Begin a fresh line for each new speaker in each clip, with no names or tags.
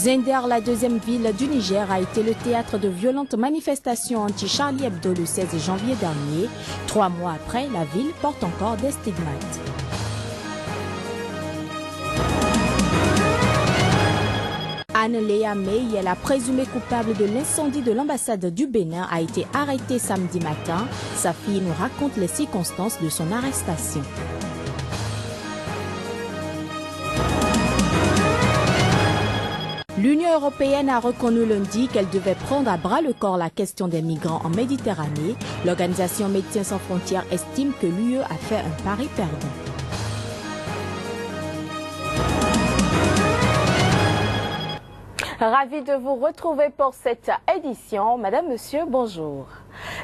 Zinder, la deuxième ville du Niger, a été le théâtre de violentes manifestations anti-Charlie Hebdo le 16 janvier dernier. 3 mois après, la ville porte encore des stigmates. Anne-Léa May, la présumée coupable de l'incendie de l'ambassade du Bénin, a été arrêtée samedi matin. Sa fille nous raconte les circonstances de son arrestation. L'Union européenne a reconnu lundi qu'elle devait prendre à bras le corps la question des migrants en Méditerranée. L'organisation Médecins sans frontières estime que l'UE a fait un pari perdant.
Ravi de vous retrouver pour cette édition. Madame, Monsieur, bonjour.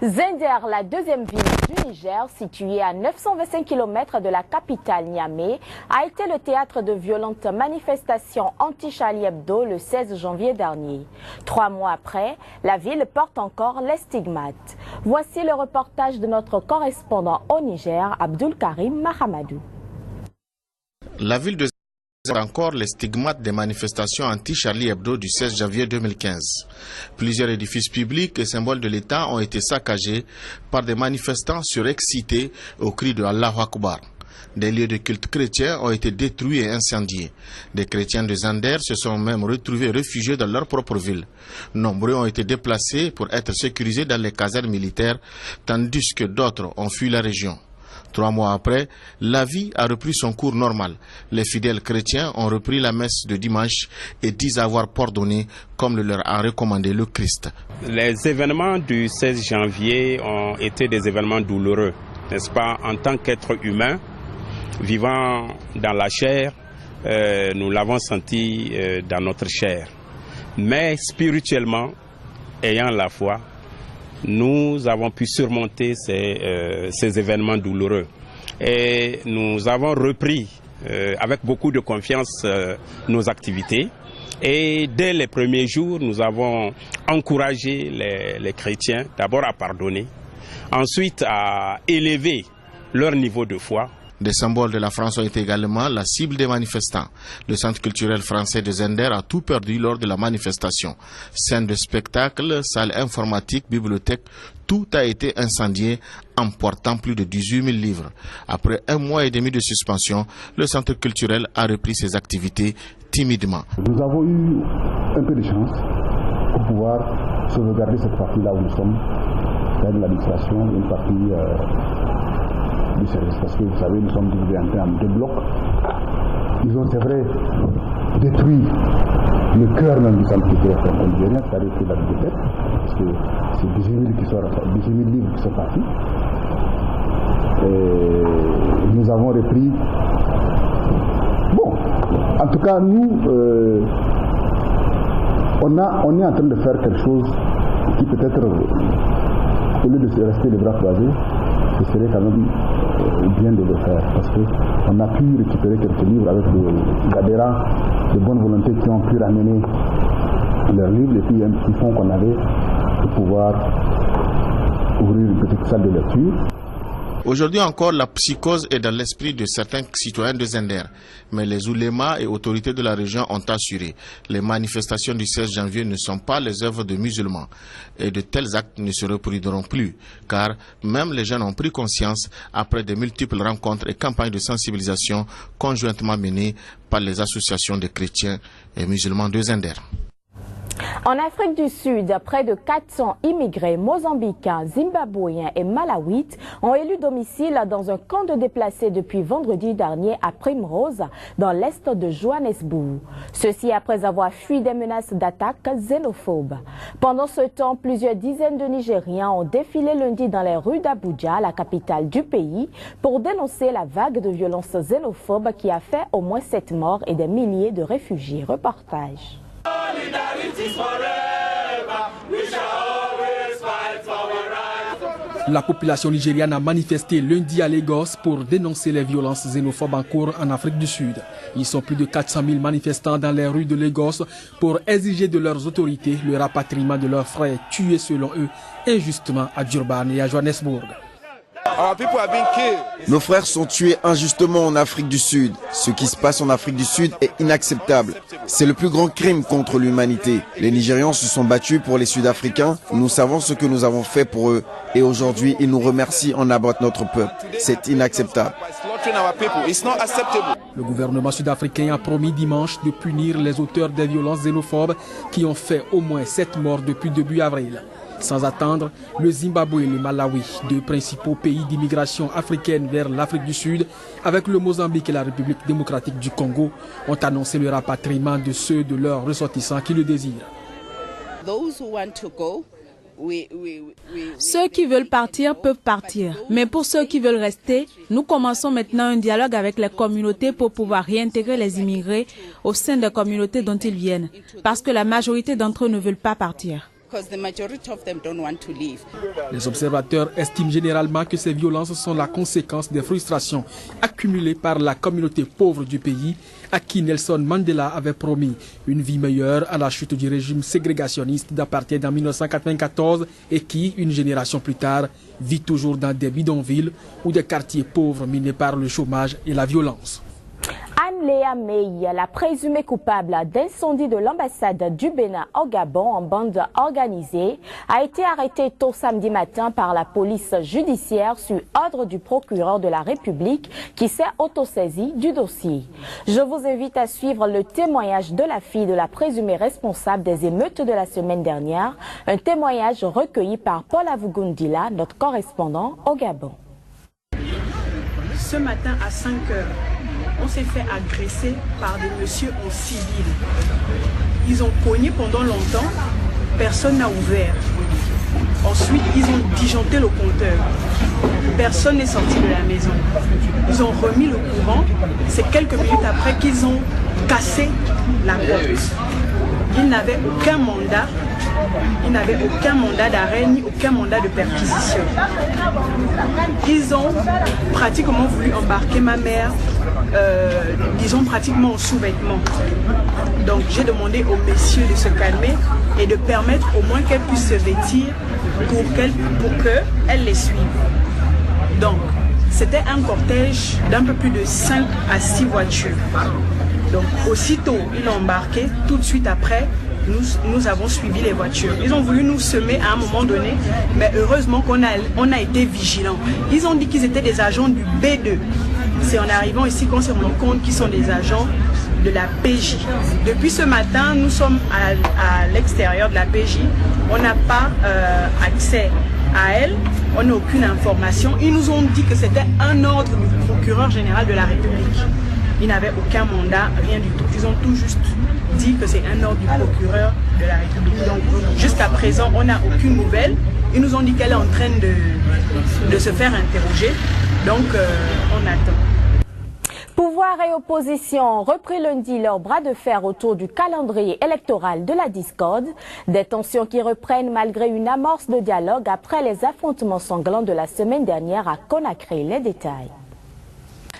Zinder, la deuxième ville du Niger, située à 925 km de la capitale Niamey, a été le théâtre de violentes manifestations anti-Charlie Hebdo le 16 janvier dernier. 3 mois après, la ville porte encore les stigmates. Voici le reportage de notre correspondant au Niger, Abdul Karim Mahamadou.
La ville de encore les stigmates des manifestations anti-Charlie Hebdo du 16 janvier 2015. Plusieurs édifices publics et symboles de l'État ont été saccagés par des manifestants surexcités au cri de Allahu Akbar. Des lieux de culte chrétiens ont été détruits et incendiés. Des chrétiens de Zinder se sont même retrouvés réfugiés dans leur propre ville. Nombreux ont été déplacés pour être sécurisés dans les casernes militaires, tandis que d'autres ont fui la région. 3 mois après, la vie a repris son cours normal. Les fidèles chrétiens ont repris la messe de dimanche et disent avoir pardonné comme le leur a recommandé le Christ.
Les événements du 16 janvier ont été des événements douloureux, n'est-ce pas? En tant qu'être humain, vivant dans la chair, nous l'avons senti dans notre chair. Mais spirituellement, ayant la foi, nous avons pu surmonter ces événements douloureux. Et nous avons repris avec beaucoup de confiance nos activités. Et dès les premiers jours, nous avons encouragé les chrétiens d'abord à pardonner, ensuite à élever leur niveau de foi.
Des symboles de la France ont été également la cible des manifestants. Le centre culturel français de Zinder a tout perdu lors de la manifestation. Scènes de spectacle, salles informatiques, bibliothèques, tout a été incendié, emportant plus de 18 000 livres. Après 1 mois et demi de suspension, le centre culturel a repris ses activités timidement.
Nous avons eu un peu de chance pour pouvoir sauvegarder cette partie-là où nous sommes, c'est-à-dire l'administration, une partie du service, parce que vous savez, nous sommes divisés en termes de blocs. Ils ont, c'est vrai, détruit le cœur même du centre culturel franco-nigérien, c'est-à-dire que la bibliothèque, parce que c'est 18 000 livres qui sont partis. Et nous avons repris. Bon, en tout cas, nous, on est en train de faire quelque chose qui peut-être, au lieu de rester les bras croisés, ce serait quand même bien de le faire, parce qu'on a pu récupérer quelques livres avec des adhérents de bonne volonté qui ont pu ramener leurs livres et puis un petit fonds qu'on avait pour pouvoir ouvrir une petite salle de lecture.
Aujourd'hui encore, la psychose est dans l'esprit de certains citoyens de Zinder. Mais les oulémas et autorités de la région ont assuré. Les manifestations du 16 janvier ne sont pas les œuvres de musulmans. Et de tels actes ne se reproduiront plus. Car même les jeunes ont pris conscience après de multiples rencontres et campagnes de sensibilisation conjointement menées par les associations de chrétiens et musulmans de Zinder.
En Afrique du Sud, près de 400 immigrés mozambicains, zimbabwéens et malawites ont élu domicile dans un camp de déplacés depuis vendredi dernier à Primrose, dans l'est de Johannesburg. Ceci après avoir fui des menaces d'attaques xénophobes. Pendant ce temps, plusieurs dizaines de Nigériens ont défilé lundi dans les rues d'Abuja, la capitale du pays, pour dénoncer la vague de violences xénophobes qui a fait au moins 7 morts et des milliers de réfugiés. Reportage.
La population nigériane a manifesté lundi à Lagos pour dénoncer les violences xénophobes en cours en Afrique du Sud. Ils sont plus de 400 000 manifestants dans les rues de Lagos pour exiger de leurs autorités le rapatriement de leurs frères tués selon eux injustement à Durban et à Johannesburg.
Nos frères sont tués injustement en Afrique du Sud. Ce qui se passe en Afrique du Sud est inacceptable. C'est le plus grand crime contre l'humanité. Les Nigérians se sont battus pour les Sud-Africains. Nous savons ce que nous avons fait pour eux. Et aujourd'hui, ils nous remercient en abattant notre peuple. C'est inacceptable.
Le gouvernement sud-africain a promis dimanche de punir les auteurs des violences xénophobes qui ont fait au moins 7 morts depuis début avril. Sans attendre, le Zimbabwe et le Malawi, deux principaux pays d'immigration africaine vers l'Afrique du Sud, avec le Mozambique et la République démocratique du Congo, ont annoncé le rapatriement de ceux de leurs ressortissants qui le désirent.
Ceux qui veulent partir peuvent partir, mais pour ceux qui veulent rester, nous commençons maintenant un dialogue avec les communautés pour pouvoir réintégrer les immigrés au sein des communautés dont ils viennent, parce que la majorité d'entre eux ne veulent pas partir.
Les observateurs estiment généralement que ces violences sont la conséquence des frustrations accumulées par la communauté pauvre du pays, à qui Nelson Mandela avait promis une vie meilleure à la chute du régime ségrégationniste d'apartheid en 1994 et qui, une génération plus tard, vit toujours dans des bidonvilles ou des quartiers pauvres minés par le chômage et la violence.
Anne-Léa Mey, la présumée coupable d'incendie de l'ambassade du Bénin au Gabon en bande organisée, a été arrêtée tôt samedi matin par la police judiciaire sur ordre du procureur de la République qui s'est autosaisi du dossier. Je vous invite à suivre le témoignage de la fille de la présumée responsable des émeutes de la semaine dernière, un témoignage recueilli par Paul Avugundila, notre correspondant au Gabon.
Ce matin à 5 heures, on s'est fait agresser par des messieurs en civil. Ils ont cogné pendant longtemps, personne n'a ouvert. Ensuite, ils ont disjoncté le compteur. Personne n'est sorti de la maison. Ils ont remis le courant. C'est quelques minutes après qu'ils ont cassé la porte. Ils n'avaient aucun mandat. Ils n'avaient aucun mandat d'arrêt ni aucun mandat de perquisition. Ils ont pratiquement voulu embarquer ma mère, disons pratiquement en sous-vêtements. Donc j'ai demandé aux messieurs de se calmer et de permettre au moins qu'elle puisse se vêtir pour qu'elle les suive. Donc c'était un cortège d'un peu plus de 5 à 6 voitures. Donc aussitôt ils l'ont embarqué, tout de suite après, nous avons suivi les voitures. Ils ont voulu nous semer à un moment donné, mais heureusement qu'on a été vigilants. Ils ont dit qu'ils étaient des agents du B2. C'est en arrivant ici qu'on s'est rendu compte qu'ils sont des agents de la PJ. Depuis ce matin, nous sommes à l'extérieur de la PJ. On n'a pas accès à elle. On n'a aucune information. Ils nous ont dit que c'était un ordre du procureur général de la République. Ils n'avaient aucun mandat, rien du tout. Ils ont tout juste dit que c'est un ordre du procureur de la République. Donc jusqu'à présent, on n'a aucune nouvelle. Ils nous ont dit qu'elle est en train de se faire interroger. Donc on attend.
Pouvoir et opposition ont repris lundi leur bras de fer autour du calendrier électoral de la discorde. Des tensions qui reprennent malgré une amorce de dialogue après les affrontements sanglants de la semaine dernière à Conakry. Les détails.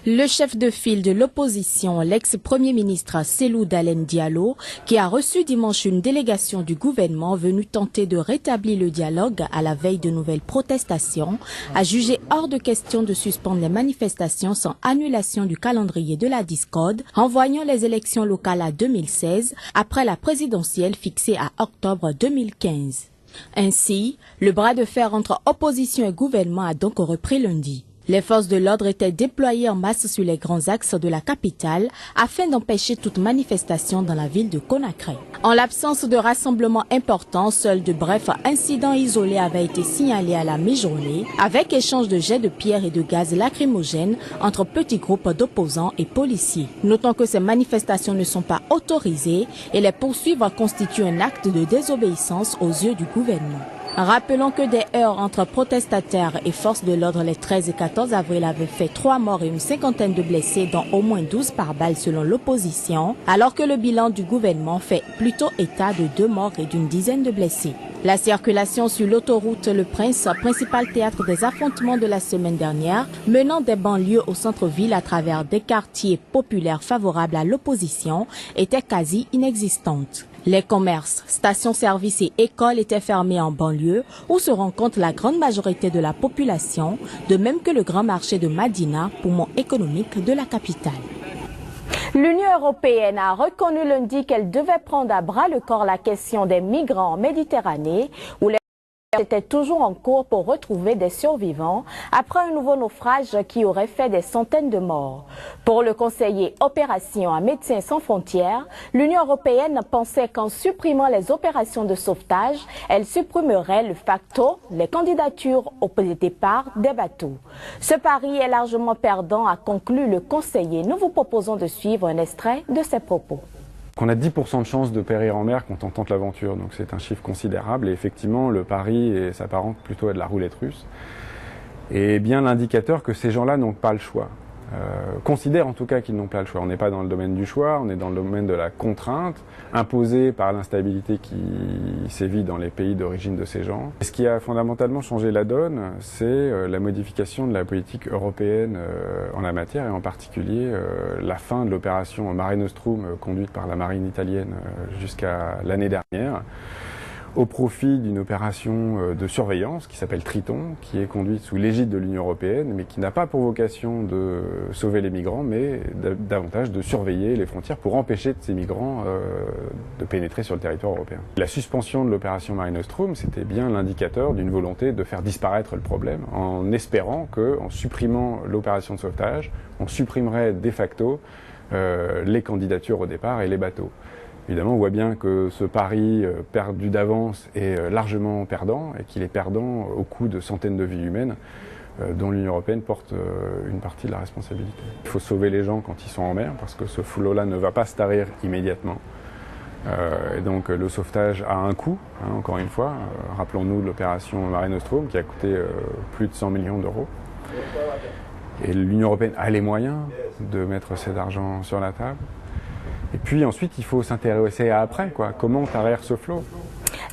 Le chef de file de l'opposition, l'ex-premier ministre Cellou Dalein Diallo, qui a reçu dimanche une délégation du gouvernement venue tenter de rétablir le dialogue à la veille de nouvelles protestations, a jugé hors de question de suspendre les manifestations sans annulation du calendrier de la discorde, renvoyant les élections locales à 2016 après la présidentielle fixée à octobre 2015. Ainsi, le bras de fer entre opposition et gouvernement a donc repris lundi. Les forces de l'ordre étaient déployées en masse sur les grands axes de la capitale afin d'empêcher toute manifestation dans la ville de Conakry. En l'absence de rassemblements importants, seuls de brefs incidents isolés avaient été signalés à la mi-journée avec échange de jets de pierre et de gaz lacrymogènes entre petits groupes d'opposants et policiers. Notons que ces manifestations ne sont pas autorisées et les poursuivre constituent un acte de désobéissance aux yeux du gouvernement. Rappelons que des heurts entre protestataires et forces de l'ordre les 13 et 14 avril avaient fait 3 morts et une cinquantaine de blessés, dont au moins 12 par balle selon l'opposition, alors que le bilan du gouvernement fait plutôt état de 2 morts et d'une dizaine de blessés. La circulation sur l'autoroute Le Prince, principal théâtre des affrontements de la semaine dernière, menant des banlieues au centre-ville à travers des quartiers populaires favorables à l'opposition, était quasi inexistante. Les commerces, stations-service et écoles étaient fermés en banlieue où se rencontre la grande majorité de la population, de même que le grand marché de Madina, poumon économique de la capitale.
L'Union européenne a reconnu lundi qu'elle devait prendre à bras le corps la question des migrants en Méditerranée, où les étaient toujours en cours pour retrouver des survivants après un nouveau naufrage qui aurait fait des centaines de morts. Pour le conseiller opération à Médecins sans frontières, l'Union européenne pensait qu'en supprimant les opérations de sauvetage, elle supprimerait de facto les candidatures au départ des bateaux. Ce pari est largement perdant, a conclu le conseiller. Nous vous proposons de suivre un extrait de ses propos.
Qu'on a 10% de chances de périr en mer quand on tente l'aventure, donc c'est un chiffre considérable et effectivement le pari s'apparente plutôt à de la roulette russe et bien l'indicateur que ces gens-là n'ont pas le choix. Considèrent en tout cas qu'ils n'ont pas le choix. On n'est pas dans le domaine du choix, on est dans le domaine de la contrainte imposée par l'instabilité qui sévit dans les pays d'origine de ces gens. Ce qui a fondamentalement changé la donne, c'est la modification de la politique européenne en la matière et en particulier la fin de l'opération Mare Nostrum conduite par la marine italienne jusqu'à l'année dernière, au profit d'une opération de surveillance qui s'appelle Triton, qui est conduite sous l'égide de l'Union européenne, mais qui n'a pas pour vocation de sauver les migrants, mais davantage de surveiller les frontières pour empêcher ces migrants de pénétrer sur le territoire européen. La suspension de l'opération Mare Nostrum, c'était bien l'indicateur d'une volonté de faire disparaître le problème, en espérant qu'en supprimant l'opération de sauvetage, on supprimerait de facto les candidatures au départ et les bateaux. Évidemment, on voit bien que ce pari perdu d'avance est largement perdant et qu'il est perdant au coût de centaines de vies humaines dont l'Union européenne porte une partie de la responsabilité. Il faut sauver les gens quand ils sont en mer parce que ce flot-là ne va pas se tarir immédiatement. Et donc le sauvetage a un coût, encore une fois. Rappelons-nous l'opération Mare Nostrum qui a coûté plus de 100 millions d'euros. Et l'Union européenne a les moyens de mettre cet argent sur la table. Et puis ensuite, il faut s'intéresser à après, comment tarir ce flot.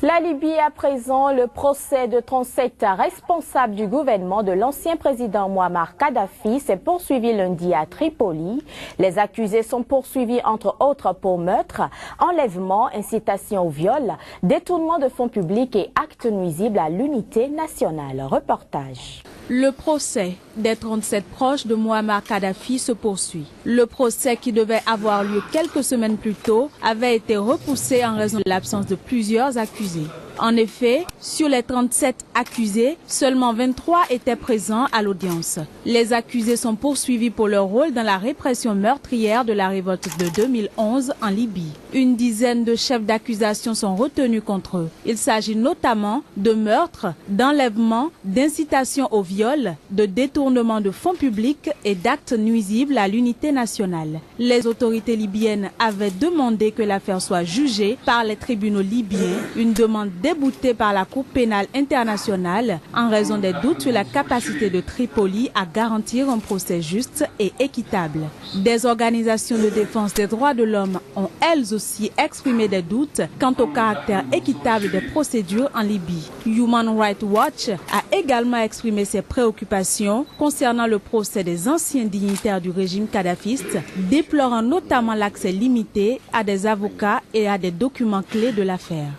La Libye à présent, le procès de 37 responsables du gouvernement de l'ancien président Mouammar Kadhafi s'est poursuivi lundi à Tripoli. Les accusés sont poursuivis entre autres pour meurtre, enlèvement, incitation au viol, détournement de fonds publics et actes nuisibles à l'unité nationale. Reportage.
Le procès des 37 proches de Mouammar Kadhafi se poursuit. Le procès qui devait avoir lieu quelques semaines plus tôt avait été repoussé en raison de l'absence de plusieurs accusés. En effet, sur les 37 accusés, seulement 23 étaient présents à l'audience. Les accusés sont poursuivis pour leur rôle dans la répression meurtrière de la révolte de 2011 en Libye. Une dizaine de chefs d'accusation sont retenus contre eux. Il s'agit notamment de meurtre, d'enlèvement, d'incitation au viol, de détournement de fonds publics et d'actes nuisibles à l'unité nationale. Les autorités libyennes avaient demandé que l'affaire soit jugée par les tribunaux libyens, une demande déboutée par la Cour pénale internationale en raison des doutes sur la capacité de Tripoli à garantir un procès juste et équitable. Des organisations de défense des droits de l'homme ont elles aussi exprimé des doutes quant au caractère équitable des procédures en Libye. Human Rights Watch a également exprimé ses préoccupations concernant le procès des anciens dignitaires du régime kadhafiste, déplorant notamment l'accès limité à des avocats et à des documents clés de l'affaire.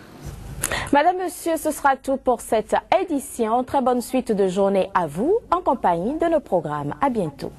Madame, Monsieur, ce sera tout pour cette édition. Très bonne suite de journée à vous en compagnie de nos programmes. À bientôt.